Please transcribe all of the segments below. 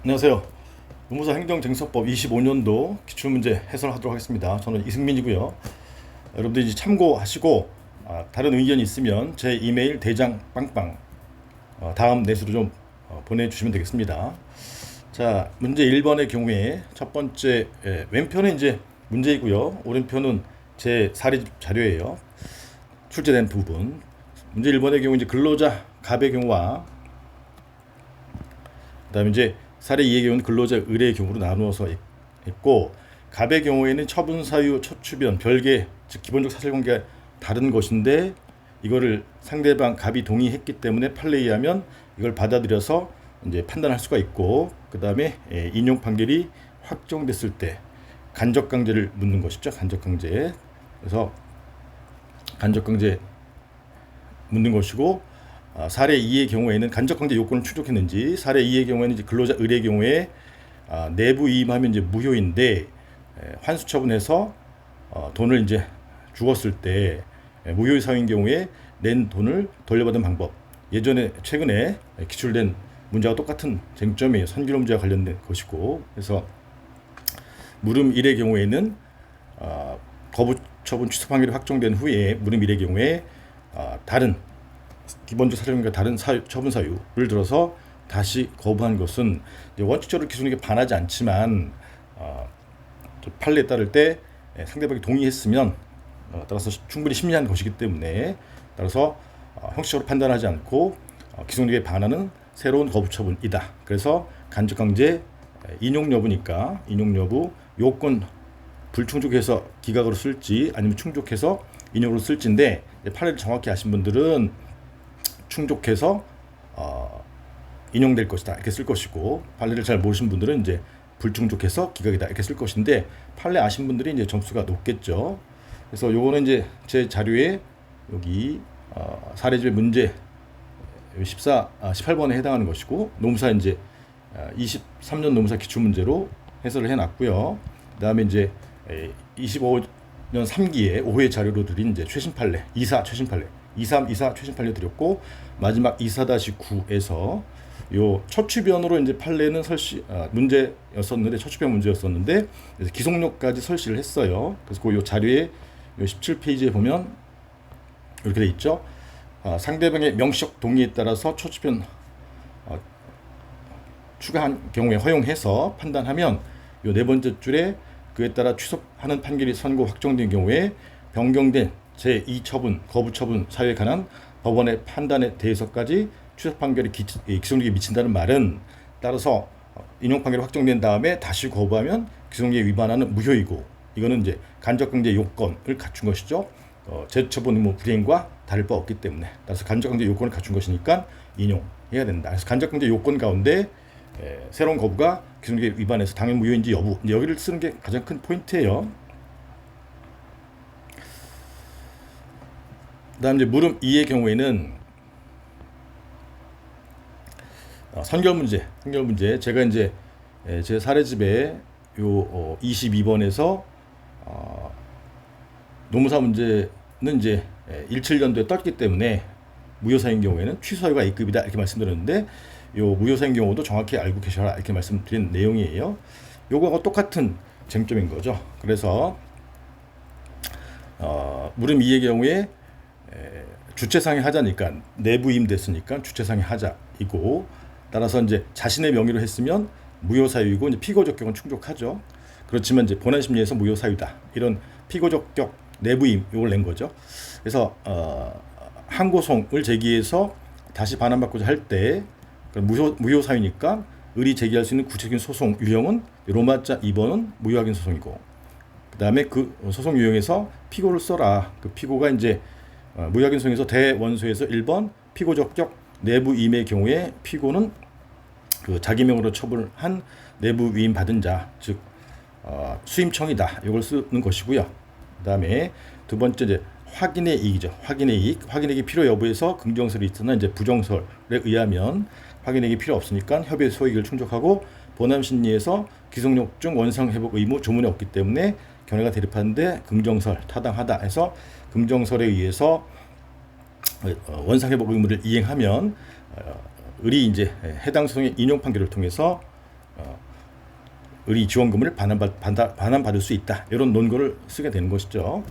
안녕하세요. 노무사 행정쟁서법 25년도 기출문제 해설하도록 하겠습니다. 저는 이승민이고요. 여러분들 이제 참고하시고 다른 의견이 있으면 제 이메일 대장빵빵 다음 넷으로 좀 보내주시면 되겠습니다. 자, 문제 1번의 경우에 첫 번째 왼편은 이제 문제이고요. 오른편은 제 사례 자료예요. 출제된 부분. 문제 1번의 경우 이제 근로자 갑의 경우와 그다음에 이제 사례 2의 경우는 근로자 의뢰의 경우로 나누어서 있고, 갑의 경우에는 처분 사유, 처추변, 별개, 즉 기본적 사실관계가 다른 것인데 이거를 상대방 갑이 동의했기 때문에 판례에 의하면 이걸 받아들여서 이제 판단할 수가 있고, 그다음에 인용 판결이 확정됐을 때 간접강제를 묻는 것이죠. 간접강제. 그래서 간접강제 묻는 것이고, 사례 2의 경우에는 간접강제 요건을 충족했는지, 사례 2의 경우에는 이제 근로자 의뢰의 경우에 내부 이임하면 이제 무효인데 환수 처분해서 돈을 이제 죽었을 때 무효의 사유인 경우에 낸 돈을 돌려받은 방법, 예전에 최근에 기출된 문제와 똑같은 쟁점이에요. 선결 문제와 관련된 것이고, 그래서 물음 1의 경우에는 거부 처분 취소 판결이 확정된 후에 물음 1의 경우에 다른 기본적 사정과 다른 처분 사유를 들어서 다시 거부한 것은 원칙적으로 기준에 반하지 않지만 판례에 따를 때 상대방이 동의했으면 따라서 충분히 심리한 것이기 때문에 따라서 형식적으로 판단하지 않고 기존에 반하는 새로운 거부 처분이다. 그래서 간접강제 인용 여부니까 인용 여부 요건 불충족해서 기각으로 쓸지 아니면 충족해서 인용으로 쓸지인데, 판례를 정확히 아신 분들은 충족해서 인용될 것이다 이렇게 쓸 것이고, 판례를 잘 모르신 분들은 이제 불충족해서 기각이다 이렇게 쓸 것인데, 판례 아신 분들이 이제 점수가 높겠죠. 그래서 요거는 이제 제 자료에 여기 사례집의 문제 18번에 해당하는 것이고, 노무사 이제 23년 노무사 기출문제로 해설을 해놨고요. 그다음에 이제 25년 3기에 5회 자료로 드린 이제 최신 판례 2사 최신 판례 23, 24 최신 판례 드렸고, 마지막 24-9에서 요 처추변으로 이제 판례는 문제였었는데, 처추변 문제였었는데 그래서 기속력까지 설시를 했어요. 그래서 그 자료에 요 17페이지에 보면 이렇게 돼 있죠. 상대방의 명시적 동의에 따라서 처추변 추가한 경우에 허용해서 판단하면 요 네 번째 줄에 그에 따라 취소하는 판결이 선고 확정된 경우에 변경된 제2 처분, 거부 처분 사유에 관한 법원의 판단에 대해서까지 취소 판결이 기속력에 미친다는 말은, 따라서 인용 판결이 확정된 다음에 다시 거부하면 기속력에 위반하는 무효이고, 이거는 이제 간접강제 요건을 갖춘 것이죠. 재처분 의무 불이행과 다를 바 없기 때문에, 따라서 간접강제 요건을 갖춘 것이니까 인용해야 된다. 그래서 간접강제 요건 가운데 새로운 거부가 기속력에 위반해서 당연 무효인지 여부, 여기를 쓰는 게 가장 큰 포인트예요. 그다음 이제 물음 2의 경우에는 선결 문제 제가 이제 제 사례집에 요 22번에서 노무사 문제는 이제 17년도에 떴기 때문에 무효사인 경우에는 취소사유가 A급이다 이렇게 말씀드렸는데, 요 무효사인 경우도 정확히 알고 계셔라 이렇게 말씀드린 내용이에요. 요거하고 똑같은 쟁점인 거죠. 그래서 물음 2의 경우에 주체상의 하자니까 내부임 됐으니까 주체상의 하자이고, 따라서 이제 자신의 명의로 했으면 무효사유이고 이제 피고적격은 충족하죠. 그렇지만 이제 본안 심리에서 무효사유다 이런 피고적격 내부임 이걸 낸 거죠. 그래서 항고송을 제기해서 다시 반환받고자 할 때 무효사유니까 의리 제기할 수 있는 구체적인 소송 유형은 로마자 2번은 무효확인 소송이고, 그 다음에 그 소송 유형에서 피고를 써라. 그 피고가 이제 무효확인 소송에서 대원소에서 1번 피고적격 내부 위임의 경우에 피고는 그 자기 명으로 처분한 내부 위임 받은 자, 즉 수임청이다. 이걸 쓰는 것이고요. 그 다음에 두 번째 이제 확인의 이익이죠. 확인의 이익이 필요 여부에서 긍정설이 있으나 이제 부정설에 의하면 확인의 이익이 필요 없으니까 협의 소익을 충족하고, 본안 심리에서 기속력중 원상 회복 의무 조문이 없기 때문에 견해가 대립하는데 긍정설 타당하다 해서 긍정설에 의해서 원상 회복 의무를 이행하면 을이 이제 해당 소송의 인용 판결을 통해서 의리 지원금을 반환받을 수 있다. 이런 논거를 쓰게 되는 것이죠.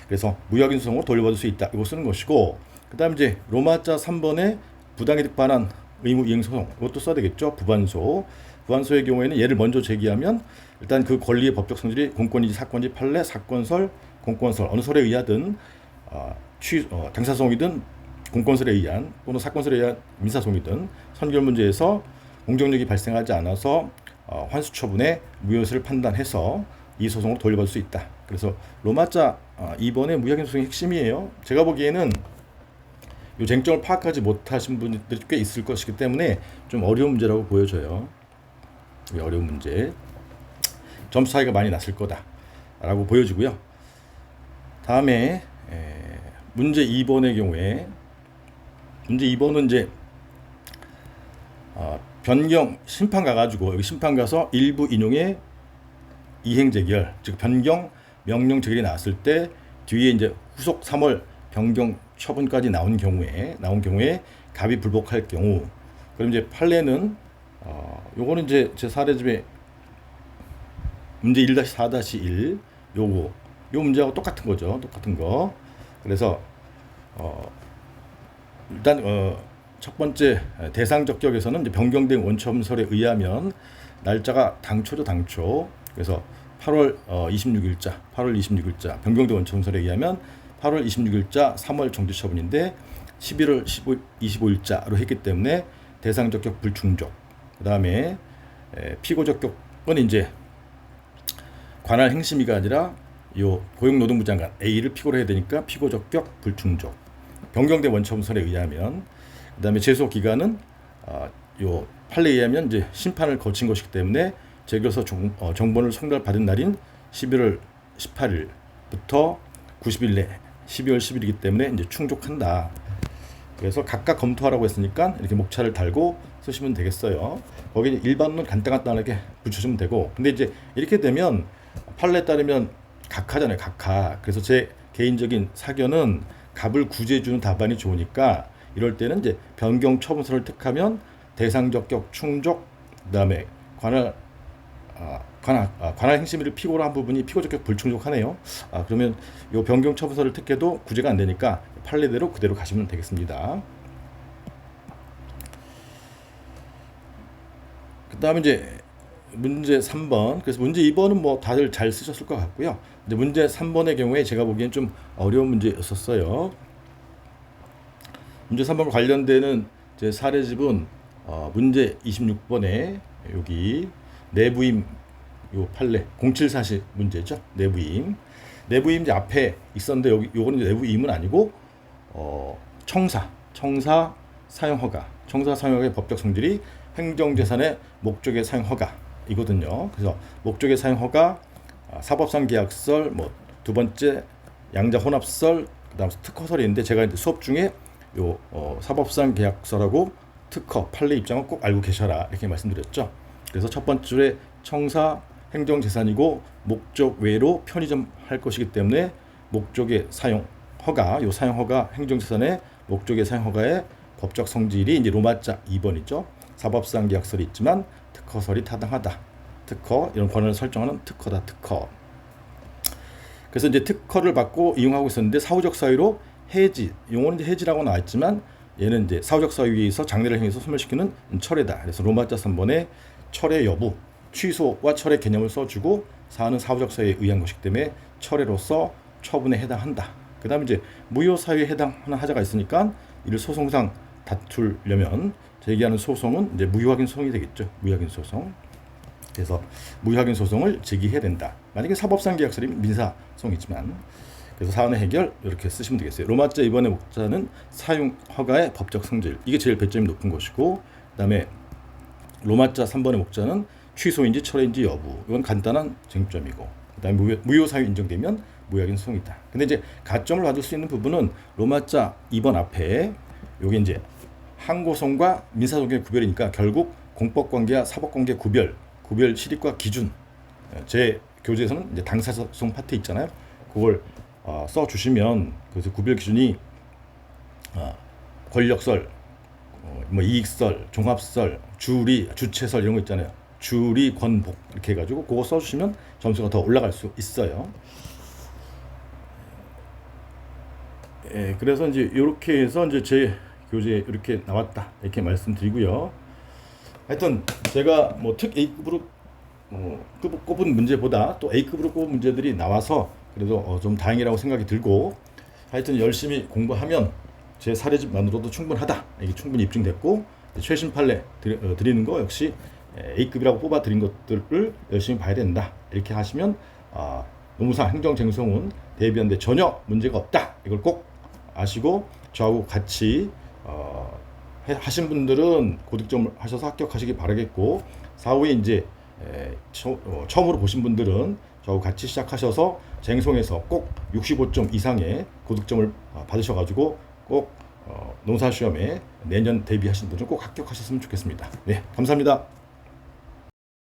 그래서 무효확인 소송으로 돌려받을 수 있다. 이거 쓰는 것이고, 그다음 이제 로마자 3번에 부당이득 반환 의무 이행 소송, 이것도 써야 되겠죠. 부반소의 경우에는 얘를 먼저 제기하면 일단 그 권리의 법적 성질이 공권이지 사건이지 판례, 사건설, 공권설 어느 설에 의하든 당사소송이든 공권설에 의한 또는 사건설에 의한 민사소송이든 선결 문제에서 공정력이 발생하지 않아서 환수 처분의 무효성을 판단해서 이 소송으로 돌려받을 수 있다. 그래서 로마자 2번의 무효확인 소송의 핵심이에요. 제가 보기에는 이 쟁점을 파악하지 못하신 분들이 꽤 있을 것이기 때문에 좀 어려운 문제라고 보여져요. 어려운 문제. 점수 차이가 많이 났을 거다라고 보여지고요. 다음에 문제 2번의 경우에 문제 2번은 이제 변경 심판 가가지고 여기 심판 가서 일부 인용의 이행 재결, 즉 변경 명령 재결이 나왔을 때 뒤에 이제 후속 3월 변경 처분까지 나온 경우에 갑이 불복할 경우, 그럼 이제 판례는 요거는 이제 제 사례집에 문제 1-4-1 요 문제하고 똑같은 거죠. 똑같은 거. 그래서 일단 첫 번째 대상 적격에서는 이제 변경된 원처분설에 의하면 날짜가 당초죠, 당초. 그래서 8월 26일자 변경된 원처분설에 의하면 8월 26일자 3월 정지 처분인데 11월 25일자로 했기 때문에 대상 적격 불충족. 그다음에 피고 적격은 이제 관할 행심위가 아니라 요 고용노동부 장관 A를 피고로 해야 되니까 피고 적격 불충족. 변경된 원처분설에 의하면, 그다음에 제소 기간은 요 판례에 의하면 이제 심판을 거친 것이기 때문에 재결서 정본을 송달받은 날인 11월 18일부터 90일 내 12월 10일이기 때문에 이제 충족한다. 그래서 각각 검토하라고 했으니까 이렇게 목차를 달고 쓰시면 되겠어요. 거기 일반론 간단하게 붙여주면 되고, 근데 이제 이렇게 되면 판례에 따르면 각하잖아요, 각하. 그래서 제 개인적인 사견은 갑을 구제해 주는 답안이 좋으니까 이럴 때는 이제 변경 처분서를 택하면 대상 적격 충족, 그다음에 관할 행심위를 피고로 한 부분이 피고 적격 불충족하네요. 그러면 요 변경 처분서를 택해도 구제가 안 되니까 판례대로 그대로 가시면 되겠습니다. 그다음에 이제 문제 3번. 그래서 문제 2번은 뭐 다들 잘 쓰셨을 것 같고요. 이제 문제 3번의 경우에 제가 보기엔 좀 어려운 문제였었어요. 문제 3번과 관련되는 제 사례집은 문제 26번에 여기 내부임 요 판례 0740 문제죠. 내부임 이제 앞에 있었는데 여기 요거는 내부임은 아니고 청사 사용 허가의 법적 성질이 행정재산의 목적의 사용 허가 이거든요. 그래서 목적의 사용 허가, 사법상 계약설, 뭐 두 번째 양자 혼합설, 그다음 특허설이 있는데 제가 이제 수업 중에 요 사법상 계약설하고 특허 판례 입장을 꼭 알고 계셔라 이렇게 말씀드렸죠. 그래서 첫 번째 줄에 청사 행정재산이고 목적 외로 편의점할 것이기 때문에 목적의 사용 허가, 요 사용 허가 행정재산의 목적의 사용 허가의 법적 성질이 이제 로마자 2번이죠. 사법상 계약설이 있지만 특허설이 타당하다. 특허 이런 권한을 설정하는 특허다. 특허. 그래서 이제 특허를 받고 이용하고 있었는데 사후적 사유로 해지, 용어는 이제 해지라고 나왔지만 얘는 이제 사후적 사유에 의해서 장래를 행해서 소멸시키는 철회다. 그래서 로마자 3번에 철회 여부, 취소와 철회 개념을 써주고 사안은 사후적 사유에 의한 것이기 때문에 철회로서 처분에 해당한다. 그 다음에 이제 무효 사유에 해당하는 하자가 있으니까 이를 소송상 다투려면 제기하는 소송은 이제 무효확인 소송이 되겠죠. 무효확인 소송. 그래서 무효확인 소송을 제기해야 된다. 만약에 사법상 계약설이면 민사소송이지만, 그래서 사안의 해결 이렇게 쓰시면 되겠어요. 로마자 2번의 목자는 사용 허가의 법적 성질, 이게 제일 배점이 높은 것이고, 그다음에 로마자 3번의 목자는 취소인지 철회인지 여부, 이건 간단한 쟁점이고, 그다음에 무효 사유 인정되면 무효확인 소송이다. 근데 이제 가점을 받을 수 있는 부분은 로마자 2번 앞에 요게 이제 항고소송과 민사소송의 구별이니까 결국 공법관계와 사법관계 구별 실익과 기준, 제 교재에서는 이제 당사소송 파트 있잖아요. 그걸 써주시면 그래서 구별 기준이 권력설, 뭐 이익설, 종합설, 주리, 주체설 이런 거 있잖아요. 주리 권복 이렇게 해가지고 그거 써주시면 점수가 더 올라갈 수 있어요. 예, 그래서 이제 이렇게 해서 이제 제 교재에 이렇게 나왔다 이렇게 말씀드리고요. 하여튼 제가 뭐 특 A급으로 꼽은 문제보다 또 A급으로 꼽은 문제들이 나와서 그래도 좀 다행이라고 생각이 들고, 하여튼 열심히 공부하면 제 사례집만으로도 충분하다, 이게 충분히 입증됐고, 최신 판례 드리는 거 역시 A급이라고 뽑아 드린 것들을 열심히 봐야 된다 이렇게 하시면 노무사 행정쟁송은 대비하는데 전혀 문제가 없다, 이걸 꼭 아시고 저하고 같이 하신 분들은 고득점을 하셔서 합격하시기 바라겠고, 사후에 이제 처음으로 보신 분들은 저하고 같이 시작하셔서 쟁송에서 꼭 65점 이상의 고득점을 받으셔가지고 꼭 농사 시험에 내년 대비하시는 분은 꼭 합격하셨으면 좋겠습니다. 네, 감사합니다.